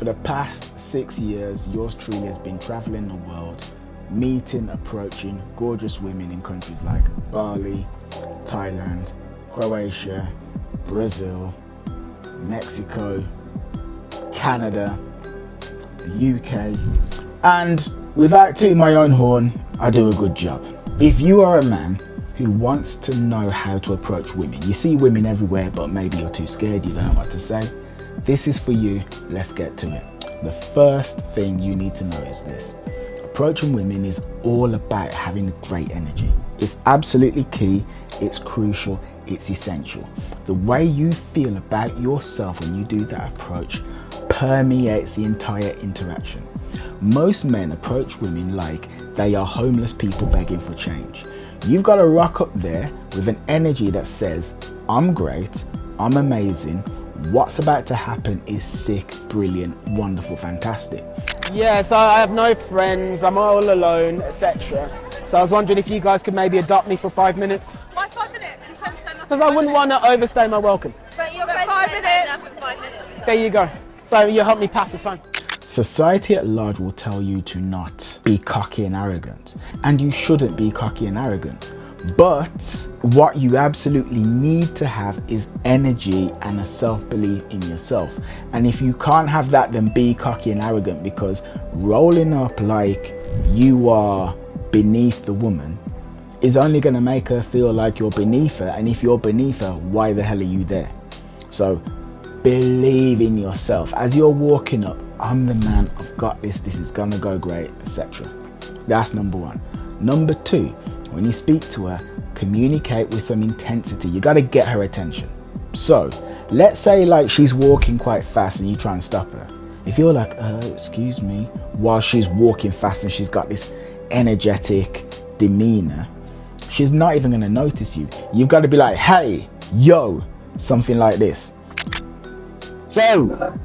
For the past 6 years, yours truly has been traveling the world, meeting, approaching gorgeous women in countries like Bali, Thailand, Croatia, Brazil, Mexico, Canada, the UK, and without tooting my own horn, I do a good job. If you are a man who wants to know how to approach women, you see women everywhere, but maybe you're too scared, you don't know what to say, this is for you. Let's get to it. The first thing you need to know is this. Approaching women is all about having great energy. It's absolutely key, it's crucial, it's essential. The way you feel about yourself when you do that approach permeates the entire interaction. Most men approach women like they are homeless people begging for change. You've got to rock up there with an energy that says, I'm great, I'm amazing, what's about to happen is sick, brilliant, wonderful, fantastic. Yeah, so I have no friends, I'm all alone, etc. So I was wondering if you guys could maybe adopt me for 5 minutes? Why 5 minutes? You can stand up. Because I wouldn't want to overstay my welcome. But you're 5 minutes. 5 minutes. There you go. So you help me pass the time. Society at large will tell you to not be cocky and arrogant, and you shouldn't be cocky and arrogant. But what you absolutely need to have is energy and a self-belief in yourself. And if you can't have that, then be cocky and arrogant, because rolling up like you are beneath the woman is only going to make her feel like you're beneath her. And if you're beneath her, why the hell are you there? So believe in yourself. As you're walking up, I'm the man, I've got this is gonna go great, etc. That's number one. Number two, when you speak to her, communicate with some intensity. You got to get her attention. So let's say like she's walking quite fast and you try and stop her. If you're like, excuse me, while she's walking fast and she's got this energetic demeanor, she's not even going to notice you. You've got to be like, hey, yo, something like this. So,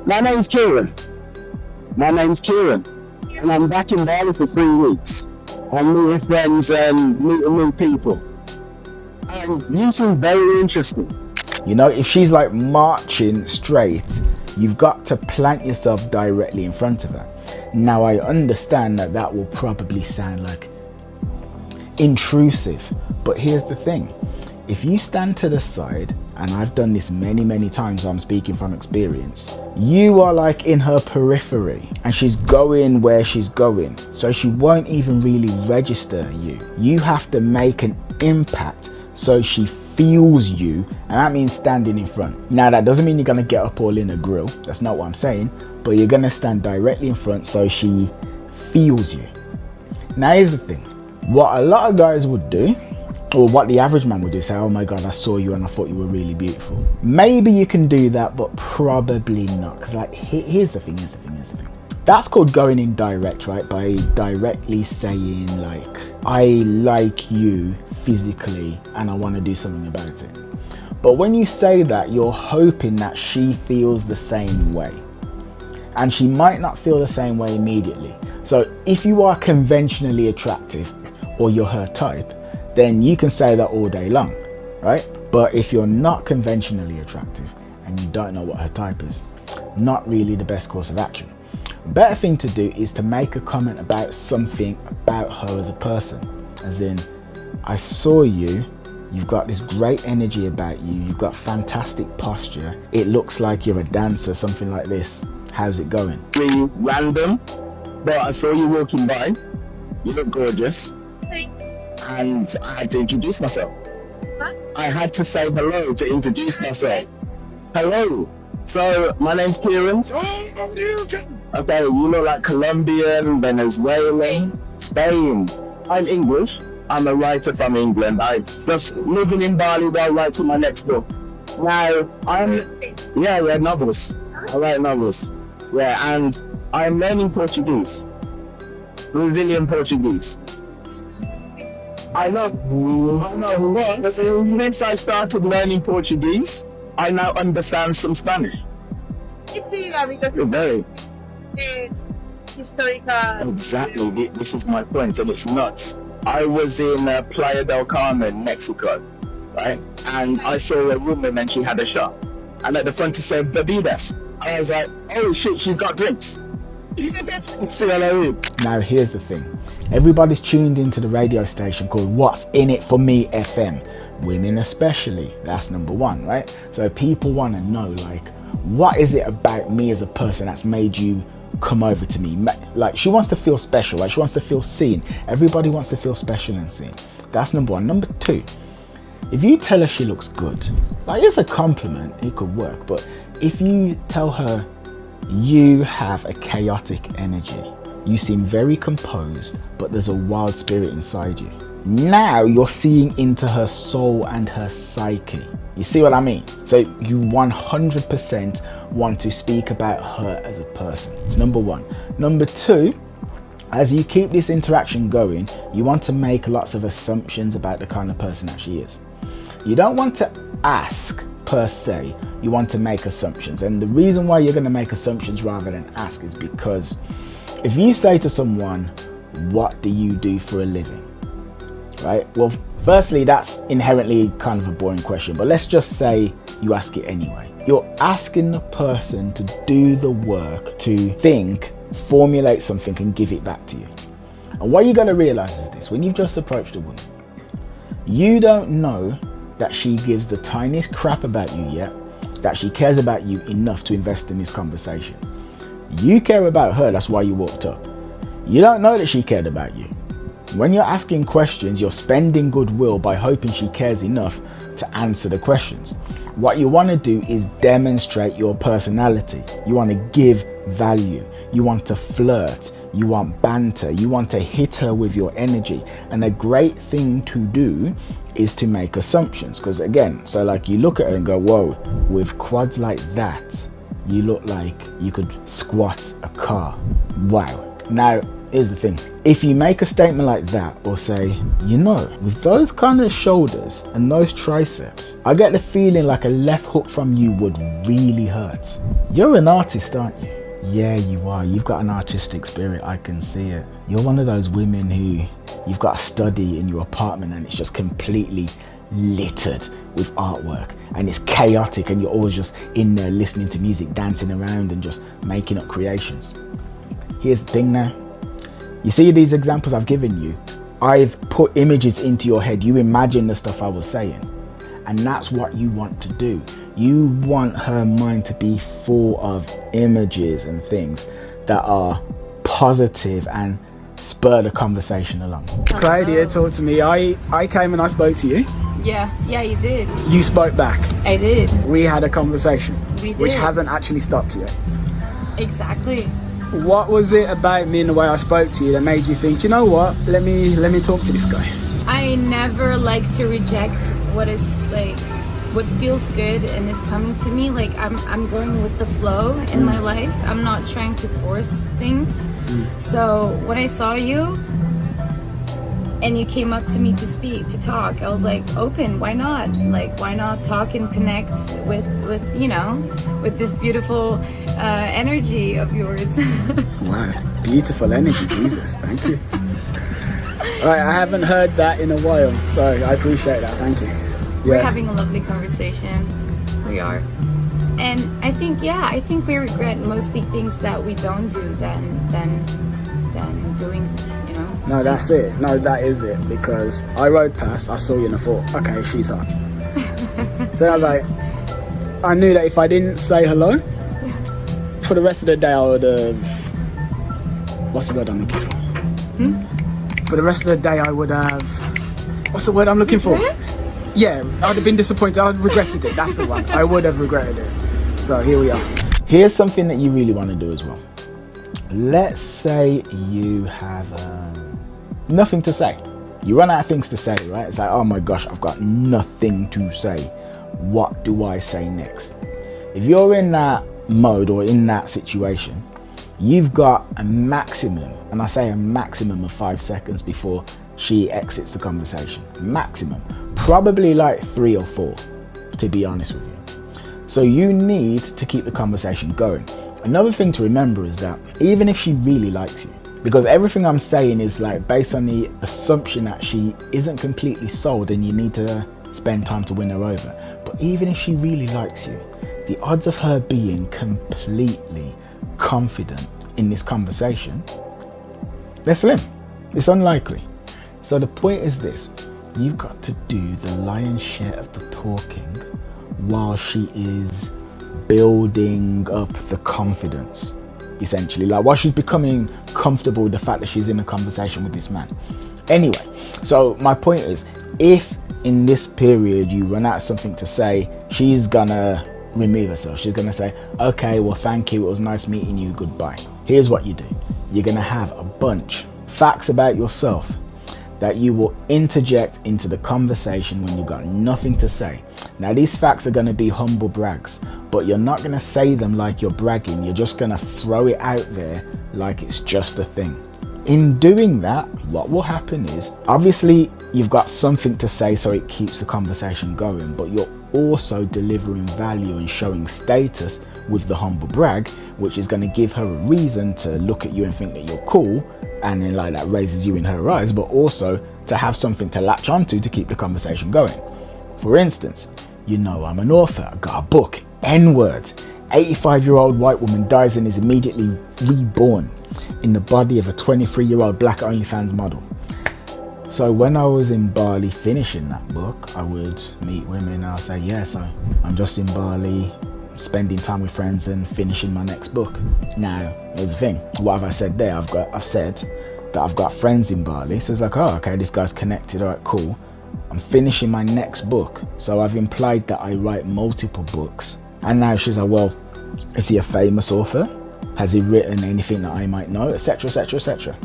my name's Kieran. And I'm back in Bali for 3 weeks. I'm meeting friends and meeting new people. And you seem very interesting. You know, if she's like marching straight, you've got to plant yourself directly in front of her. Now, I understand that that will probably sound like intrusive, but here's the thing. If you stand to the side, and I've done this many times, so I'm speaking from experience, you are like in her periphery and she's going where she's going, so she won't even really register you. You have to make an impact so she feels you, and that means standing in front. Now, that doesn't mean you're gonna get up all in a grill, that's not what I'm saying, but you're gonna stand directly in front so she feels you. Now, here's the thing. What a lot of guys would do, or what the average man would do, say, oh my God, I saw you and I thought you were really beautiful. Maybe you can do that, but probably not. Because like, here's the thing. That's called going in direct, right? By directly saying like, I like you physically and I want to do something about it. But when you say that, you're hoping that she feels the same way. And she might not feel the same way immediately. So if you are conventionally attractive or you're her type, then you can say that all day long, right? But if you're not conventionally attractive and you don't know what her type is, not really the best course of action. A better thing to do is to make a comment about something about her as a person. As in, I saw you, you've got this great energy about you, you've got fantastic posture, it looks like you're a dancer, something like this. How's it going? Really random, but I saw you walking by. You look gorgeous. And I had to introduce myself. What? I had to say hello to introduce myself. Hello. So, my name's Kieran. Okay, you look like Colombian, Venezuelan, Spain. I'm English. I'm a writer from England. I'm just living in Bali while writing my next book. Now, novels. I write novels. Yeah, and I'm learning Portuguese. Brazilian Portuguese. I know. Since I started learning Portuguese, I now understand some Spanish. Very. Historical. Exactly. This is my point, and it's nuts. I was in Playa del Carmen, Mexico, right? And I saw a woman and she had a shop. And at the front it said, bebidas. I was like, oh shit, she's got drinks. See what I mean? Now here's the thing. Everybody's tuned into the radio station called What's In It For Me FM. Women especially. That's number one, right? So people want to know, like, what is it about me as a person that's made you come over to me? Like, she wants to feel special, right? She wants to feel seen. Everybody wants to feel special and seen. That's number one. Number two, if you tell her she looks good, like, it's a compliment, it could work. But if you tell her you have a chaotic energy, you seem very composed, but there's a wild spirit inside you, now you're seeing into her soul and her psyche. You see what I mean? So you 100% want to speak about her as a person. It's number one. Number two, as you keep this interaction going, you want to make lots of assumptions about the kind of person that she is. You don't want to ask per se, you want to make assumptions. And the reason why you're going to make assumptions rather than ask is because if you say to someone, what do you do for a living? Right? Well, firstly, that's inherently kind of a boring question, but let's just say you ask it anyway. You're asking the person to do the work, to think, formulate something and give it back to you. And what you got to realize is this: when you've just approached a woman, you don't know that she gives the tiniest crap about you yet, that she cares about you enough to invest in this conversation. You care about her, that's why you walked up. You don't know that she cared about you. When you're asking questions, you're spending goodwill by hoping she cares enough to answer the questions. What you want to do is demonstrate your personality. You want to give value. You want to flirt. You want banter. You want to hit her with your energy. And a great thing to do is to make assumptions. Because again, so like you look at her and go, whoa, with quads like that, you look like you could squat a car. Wow. Now, here's the thing. If you make a statement like that, or say, you know, with those kind of shoulders and those triceps, I get the feeling like a left hook from you would really hurt. You're an artist, aren't you? Yeah, you are. You've got an artistic spirit. I can see it. You're one of those women who you've got a study in your apartment and it's just completely littered with artwork and it's chaotic and you're always just in there listening to music, dancing around and just making up creations. Here's the thing now. You see these examples I've given you? I've put images into your head. You imagine the stuff I was saying. And that's what you want to do. You want her mind to be full of images and things that are positive and spur the conversation along. Claudia, talk to me. I came and I spoke to you. Yeah, you did. You spoke back. I did. We had a conversation. We did. Which hasn't actually stopped yet. Exactly. What was it about me and the way I spoke to you that made you think, you know what, let me talk to this guy? I never like to reject what is like what feels good and is coming to me. Like I'm going with the flow in my life. I'm not trying to force things. So when I saw you and you came up to me to speak, to talk, I was like, open, why not? Like, why not talk and connect with you know, with this beautiful energy of yours. Wow, beautiful energy, Jesus, thank you. All right, I haven't heard that in a while, so I appreciate that, thank you. We're having a lovely conversation. We are. And I think we regret mostly things that we don't do than doing, you know. No, that's it. No, that is it. Because I rode past, I saw you and I thought, okay, she's hot. So I was like, I knew that if I didn't say hello, for the rest of the day I would have, what's the word I'm looking for? For the rest of the day I would have, what's the word I'm looking for? Yeah, I'd have been disappointed. I'd have regretted it. That's the one. I would have regretted it. So here we are. Here's something that you really want to do as well. Let's say you have nothing to say. You run out of things to say, right? It's like, oh my gosh, I've got nothing to say. What do I say next? If you're in that mode or in that situation, you've got a maximum, and I say a maximum of 5 seconds before she exits the conversation. Maximum. Probably like 3 or 4, to be honest with you. So you need to keep the conversation going. Another thing to remember is that even if she really likes you, because everything I'm saying is like based on the assumption that she isn't completely sold and you need to spend time to win her over. But even if she really likes you, the odds of her being completely confident in this conversation, they're slim. It's unlikely. So the point is this: you've got to do the lion's share of the talking while she is building up the confidence, essentially, like while she's becoming comfortable with the fact that she's in a conversation with this man. Anyway, so my point is, if in this period you run out of something to say, she's gonna remove herself. She's gonna say, okay, well, thank you, it was nice meeting you, goodbye. Here's what you do: you're gonna have a bunch facts about yourself that you will interject into the conversation when you've got nothing to say. Now, these facts are going to be humble brags, but you're not going to say them like you're bragging. You're just going to throw it out there like it's just a thing. In doing that, what will happen is, obviously you've got something to say so it keeps the conversation going, but you're also delivering value and showing status with the humble brag, which is going to give her a reason to look at you and think that you're cool, and then like that raises you in her eyes, but also to have something to latch onto to keep the conversation going. For instance, you know, I'm an author, I got a book, N-word, 85-year-old white woman dies and is immediately reborn in the body of a 23-year-old black OnlyFans model. So when I was in Bali finishing that book, I would meet women and I'll say, yeah, so I'm just in Bali spending time with friends and finishing my next book. Now, here's the thing, what have I said there? I've said that I've got friends in Bali. So it's like, oh, okay, this guy's connected, all right, cool. I'm finishing my next book. So I've implied that I write multiple books. And now she's like, well, is he a famous author? Has he written anything that I might know, etc, etc, etc.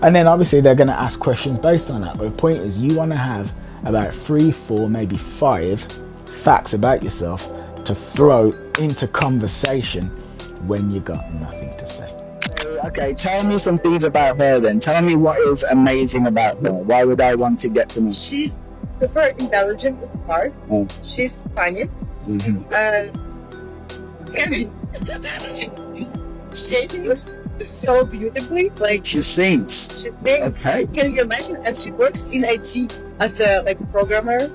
And then obviously they're going to ask questions based on that. But the point is, you want to have about 3, 4, maybe 5 facts about yourself to throw into conversation when you got nothing to say. Okay, tell me some things about her then. Tell me what is amazing about her. Why would I want to get to know? She's super intelligent and smart. She's funny. She sings so beautifully. Like She sings. she thinks. Okay. Can you imagine? And she works in IT as a programmer.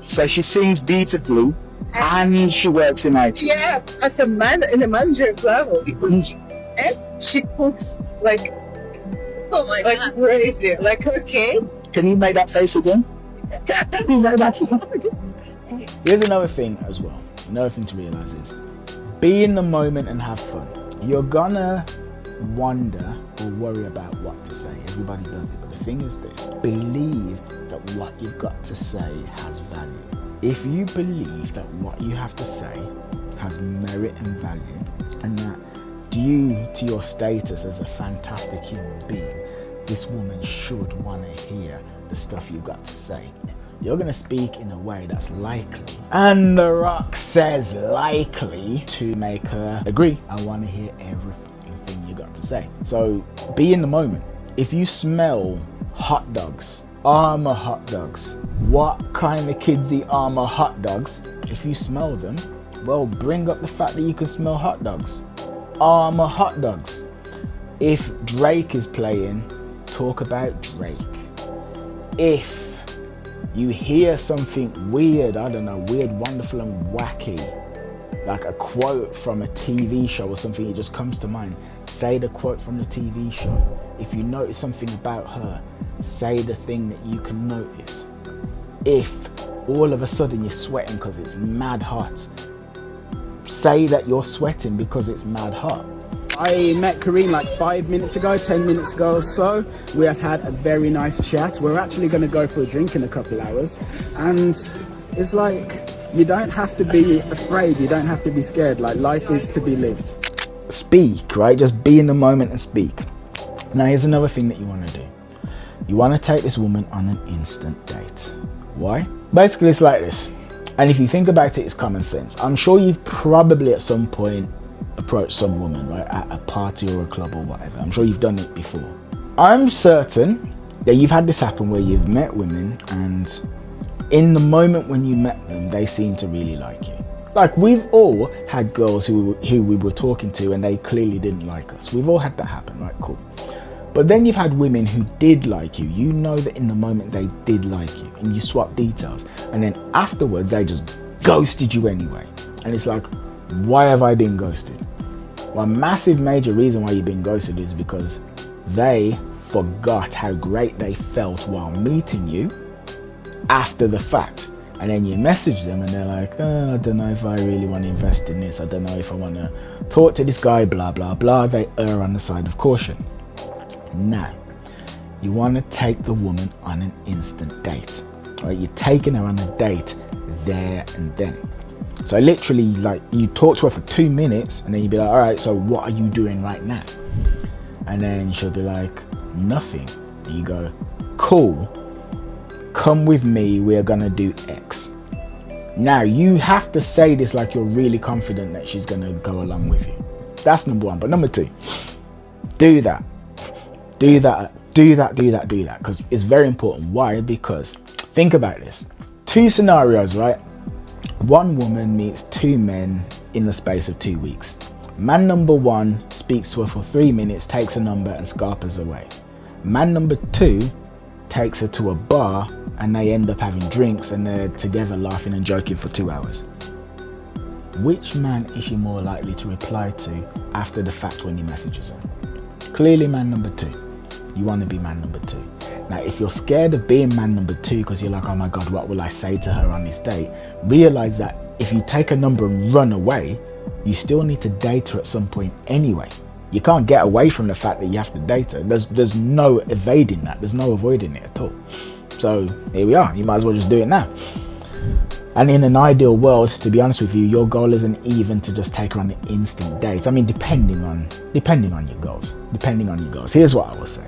So she sings beautifully and she works in IT. Yeah, as a man in a manager level. And she cooks like crazy. Like okay. Can you make that face again? Here's another thing as well. Another thing to realize is, be in the moment and have fun. You're gonna wonder or worry about what to say. Everybody does it. But the thing is this: believe that what you've got to say has value. If you believe that what you have to say has merit and value, and that due to your status as a fantastic human being, this woman should want to hear the stuff you've got to say, you're going to speak in a way that's likely, and The Rock says likely, to make her agree. I want to hear everything you got to say. So be in the moment. If you smell hot dogs, Armour hot dogs, what kind of kids eat Armour hot dogs? If you smell them, well, bring up the fact that you can smell hot dogs. Armour hot dogs. If Drake is playing, talk about Drake. If you hear something weird, I don't know, weird, wonderful and wacky, like a quote from a TV show or something, it just comes to mind, say the quote from the TV show. If you notice something about her, say the thing that you can notice. If all of a sudden you're sweating because it's mad hot, say that you're sweating because it's mad hot. I met Kareen like 5 minutes ago, 10 minutes ago or so. We have had a very nice chat. We're actually going to go for a drink in a couple hours. And it's like, you don't have to be afraid. You don't have to be scared. Like, life is to be lived. Speak, right? Just be in the moment and speak. Now, here's another thing that you want to do. You want to take this woman on an instant date. Why? Basically, it's like this. And if you think about it, it's common sense. I'm sure you've probably at some point approached some woman, right, at a party or a club or whatever. I'm sure you've done it before. I'm certain that you've had this happen where you've met women and in the moment when you met them, they seem to really like you. Like, we've all had girls who we were talking to and they clearly didn't like us. We've all had that happen, right? Cool. But then you've had women who did like you. You know that in the moment they did like you and you swap details. And then afterwards, they just ghosted you anyway. And it's like, Why have I been ghosted? One massive major reason why you've been ghosted is because they forgot how great they felt while meeting you after the fact. And then you message them and they're like, oh, I don't know if I really want to invest in this. I don't know if I want to talk to this guy, blah, blah, blah. They err on the side of caution. Now, you want to take the woman on an instant date. Right? You're taking her on a date there and then. So literally, like, you talk to her for 2 minutes and then you'd be like, all right, so what are you doing right now? And then she'll be like, nothing. And you go, cool, come with me, we're gonna do X. Now you have to say this like you're really confident that she's gonna go along with you. That's number one. But number two, do that, because it's very important. Why? Because think about this. 2 scenarios, right? One woman meets 2 men in the space of 2 weeks. Man number 1 speaks to her for 3 minutes, takes her number and scarpers away. Man number 2 takes her to a bar and they end up having drinks and they're together laughing and joking for 2 hours. Which man is she more likely to reply to after the fact when he messages her? Clearly man number 2. You want to be man number 2. Now, if you're scared of being man number 2 because you're like, oh my God, what will I say to her on this date? Realize that if you take a number and run away, you still need to date her at some point anyway. You can't get away from the fact that you have to date her. There's no evading that. There's no avoiding it at all. So here we are. You might as well just do it now. And in an ideal world, to be honest with you, your goal isn't even to just take her on an instant date. I mean, depending on your goals. Here's what I will say.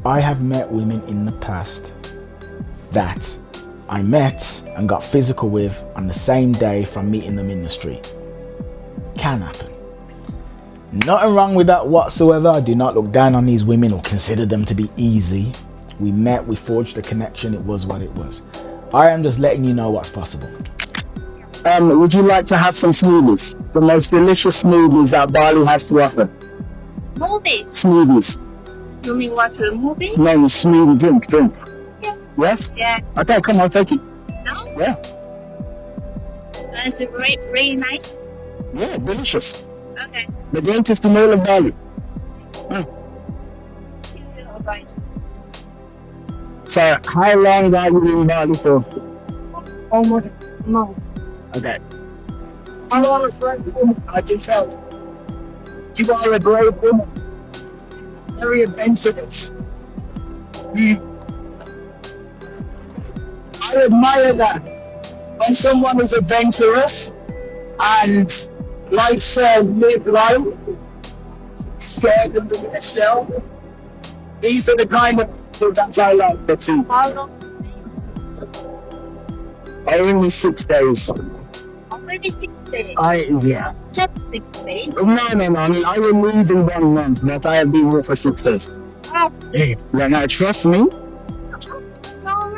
I have met women in the past that I met and got physical with on the same day from meeting them in the street. Can happen. Nothing wrong with that whatsoever. I do not look down on these women or consider them to be easy. We met, we forged a connection, it was what it was. I am just letting you know what's possible. Would you like to have some smoothies? The most delicious smoothies that Bali has to offer. Movies. Smoothies. You mean watch a movie? No, smoothie, drink. Yeah. Yes? Yeah. Okay, come on, take it. No? Yeah. That's really nice. Yeah, delicious. Okay. The greatest in all of Bali. Alright. So, how long are you in Bali for? Almost a month. Okay. You are a great woman, I can tell. You are a great woman. Very adventurous. I admire that. When someone is adventurous and likes to live life, scared of the shell, these are the kind of people that I like the two. How long? Only 6 days. Already 6 days. Yeah. Just 6 days. No. I will leave in 1 month, but I have been here for 6 days. Oh, Yeah, now trust me. no.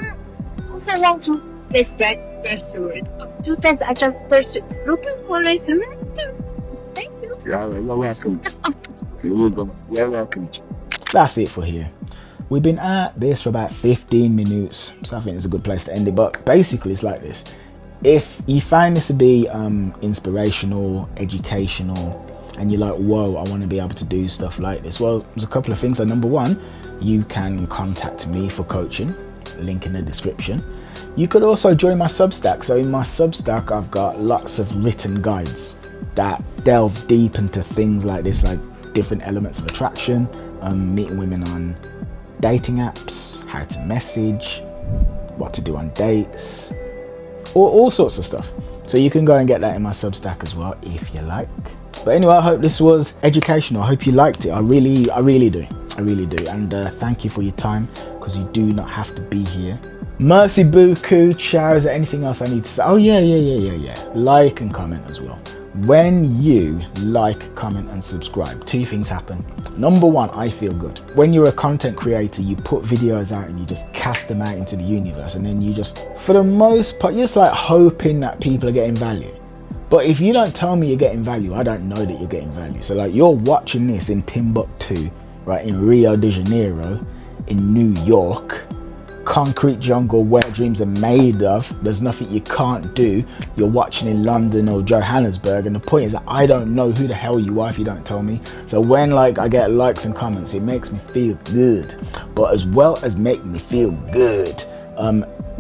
Also want to get fresh restaurant. 2 days I just searched looking for restaurant. Thank you. Yeah, you're welcome. You're welcome. That's it for here. We've been at this for about 15 minutes, so I think it's a good place to end it. But basically it's like this. If you find this to be inspirational, educational, and you're like, whoa, I want to be able to do stuff like this, well, there's a couple of things. So number 1, you can contact me for coaching, link in the description. You could also join my Substack. So in my Substack, I've got lots of written guides that delve deep into things like this, like different elements of attraction, meeting women on dating apps, how to message, what to do on dates, all sorts of stuff. So you can go and get that in my Substack as well if you like. But anyway, I hope this was educational. I hope you liked it. I really do. And thank you for your time, because you do not have to be here. Merci beaucoup. Ciao. Is there anything else I need to say? Oh yeah. Like and comment as well. When you like, comment and subscribe, 2 things happen. Number 1, I feel good. When you're a content creator, you put videos out and you just cast them out into the universe, and then you just, for the most part, you're just like hoping that people are getting value. But if you don't tell me you're getting value, I don't know that you're getting value. So like, you're watching this in Timbuktu, right, in Rio de Janeiro, in New York, concrete jungle where dreams are made of. There's nothing you can't do. You're watching in London or Johannesburg, and the point is that I don't know who the hell you are if you don't tell me. So when like I get likes and comments, it makes me feel good. But as well as make me feel good,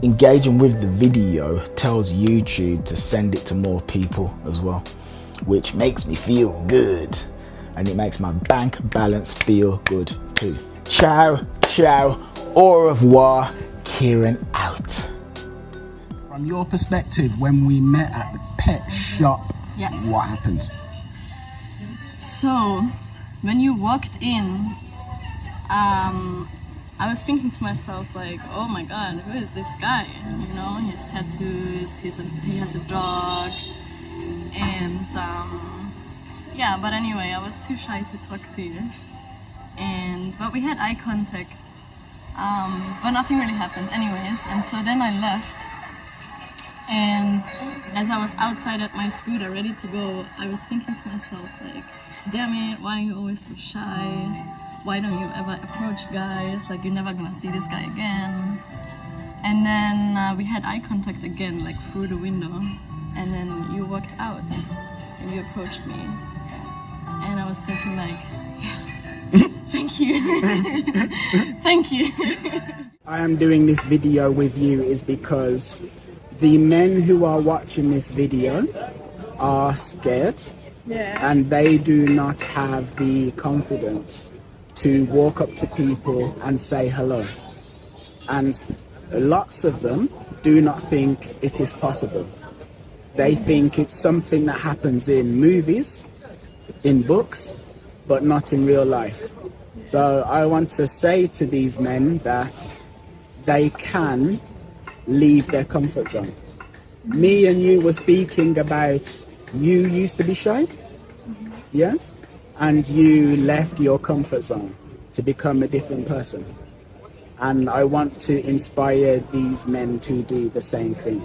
engaging with the video tells YouTube to send it to more people as well, which makes me feel good, and it makes my bank balance feel good too. Ciao, ciao, au revoir, Kieran out. From your perspective, when we met at the pet shop, Yes. what happened? So, when you walked in, I was thinking to myself like, oh my god, who is this guy? You know, he has tattoos, he has a dog, and yeah, but anyway, I was too shy to talk to you. But we had eye contact, but nothing really happened anyways, and so then I left. And as I was outside at my scooter ready to go, I was thinking to myself like, damn it, why are you always so shy? Why don't you ever approach guys? Like, you're never gonna see this guy again. And then we had eye contact again, like through the window. And then you walked out and you approached me. And I was thinking like, yes, thank you. Thank you. I am doing this video with you is because the men who are watching this video are scared, and they do not have the confidence to walk up to people and say hello. And lots of them do not think it is possible. They think it's something that happens in movies, in books, but not in real life. So I want to say to these men that they can leave their comfort zone. Me and you were speaking about you used to be shy, yeah? And you left your comfort zone to become a different person. And I want to inspire these men to do the same thing.